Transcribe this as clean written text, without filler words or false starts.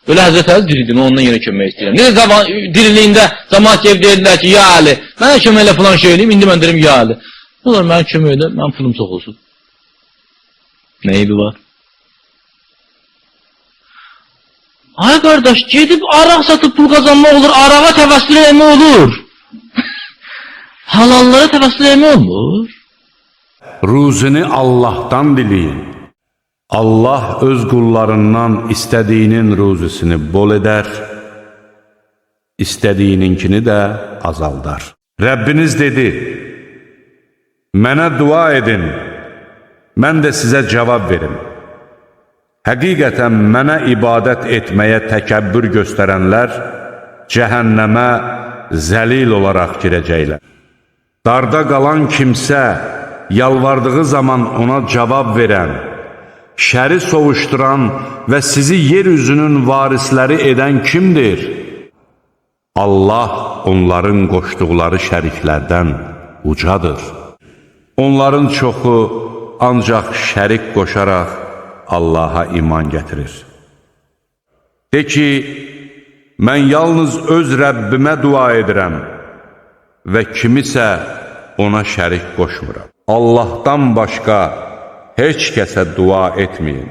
Öyle Hazreti Ali diridir, ondan yine kömək istəyirəm. Necə diriliyində cəmaət ev deyirlər ki, ya Ali, mənə köməklə falan şey eləyim, indi mən deyirəm, ya Ali. Ne olur mənə köməklə, mənim pulum çox olsun. Neydi var? Ay qardaş, gedib araq satıb pul qazanmaq olur, arağa təvəssül etmək olur. Halallara təvəssül etmək olmur. Ruzini Allah'tan dileyin. Allah öz qullarından istədiyinin ruzisini bol edər, istədiyininkini də azaldar. Rəbbiniz dedi, mənə dua edin, mən də sizə cavab verim. Həqiqətən mənə ibadət etməyə təkəbbür göstərənlər cəhənnəmə zəlil olaraq girəcəklər. Darda qalan kimsə, yalvardığı zaman ona cavab verən, şəri sovuşduran və sizi yeryüzünün varisləri edən kimdir? Allah onların qoşduqları şəriklərdən ucadır. Onların çoxu ancaq şərik qoşaraq Allaha iman gətirir. De ki, mən yalnız öz Rəbbimə dua edirəm və kimisə ona şərik qoşmuram. Allahdan başqa heç kəsə dua etməyin.